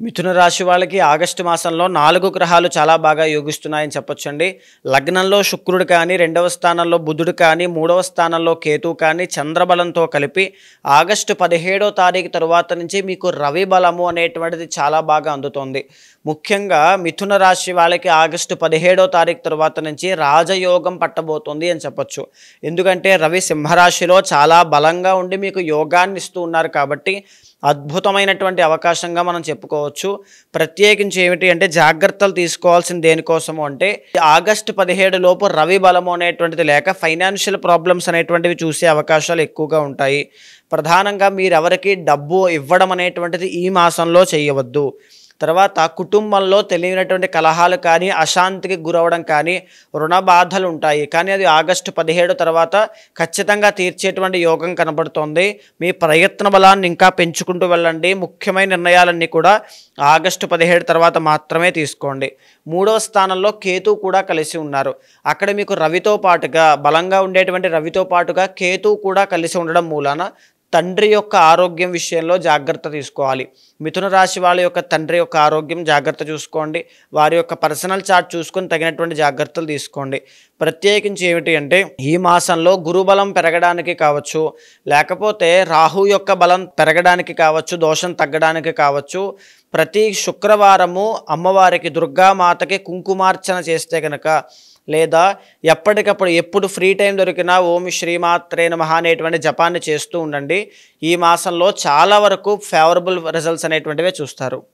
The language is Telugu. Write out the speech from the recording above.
మిథున రాశి వాళ్ళకి ఆగస్టు మాసంలో 4 గ్రహాలు చాలా బాగా యోగిస్తున్నాయని చెప్పొచ్చండి. లగ్నంలో శుక్రుడు కానీ, రెండవ స్థానంలో బుధుడు కానీ, మూడవ స్థానంలో కేతువు కానీ చంద్రబలంతో కలిపి ఆగస్టు 17వ తారీఖు తరువాత నుంచి మీకు రవి బలము అనేటువంటిది చాలా బాగా అందుతోంది. ముఖ్యంగా మిథున రాశి వాళ్ళకి ఆగస్టు 17వ తారీఖు తరువాత నుంచి రాజయోగం పట్టబోతుంది అని చెప్పొచ్చు. ఎందుకంటే రవి సింహరాశిలో చాలా బలంగా ఉండి మీకు యోగాన్ని ఇస్తూ ఉన్నారు కాబట్టి అద్భుతమైనటువంటి అవకాశంగా మనం చెప్పుకోవచ్చు. ప్రత్యేకించి ఏమిటి అంటే జాగ్రత్తలు తీసుకోవాల్సింది దేనికోసము అంటే ఆగస్టు 17 లోపు రవి బలము అనేటువంటిది లేక ఫైనాన్షియల్ ప్రాబ్లమ్స్ అనేటువంటివి చూసే అవకాశాలు ఎక్కువగా ఉంటాయి. ప్రధానంగా మీరెవరికి డబ్బు ఇవ్వడం అనేటువంటిది ఈ మాసంలో చేయవద్దు. తర్వాత కుటుంబంలో తెలియనటువంటి కలహాలు కానీ, అశాంతికి గురవడం కానీ, రుణ బాధలు ఉంటాయి. కానీ అది ఆగస్టు 17 తర్వాత ఖచ్చితంగా తీర్చేటువంటి యోగం కనబడుతోంది. మీ ప్రయత్న బలాన్ని ఇంకా పెంచుకుంటూ వెళ్ళండి. ముఖ్యమైన నిర్ణయాలన్నీ కూడా ఆగస్టు 17 తర్వాత మాత్రమే తీసుకోండి. మూడవ స్థానంలో కేతువు కూడా కలిసి ఉన్నారు. అక్కడ మీకు రవితో పాటుగా బలంగా ఉండేటువంటి రవితో పాటుగా కేతువు కూడా కలిసి ఉండడం మూలాన తండ్రి యొక్క ఆరోగ్యం విషయంలో జాగ్రత్త తీసుకోవాలి. మిథున రాశి వాళ్ళ యొక్క తండ్రి యొక్క ఆరోగ్యం జాగ్రత్త చూసుకోండి. వారి యొక్క పర్సనల్ చార్ట్ చూసుకొని తగినటువంటి జాగ్రత్తలు తీసుకోండి. ప్రత్యేకించి ఏమిటి అంటే ఈ మాసంలో గురుబలం పెరగడానికి కావచ్చు, లేకపోతే రాహు యొక్క బలం పెరగడానికి కావచ్చు, దోషం తగ్గడానికి కావచ్చు, ప్రతి శుక్రవారము అమ్మవారికి దుర్గామాతకి కుంకుమార్చన చేస్తే కనుక, లేదా ఎప్పటికప్పుడు ఎప్పుడు ఫ్రీ టైం దొరికినా ఓం శ్రీమాత్రే నమః అనేటువంటి జపాన్ని చేస్తూ ఉండండి. ఈ మాసంలో చాలా వరకు ఫేవరబుల్ రిజల్ట్స్ అనేటువంటివే చూస్తారు.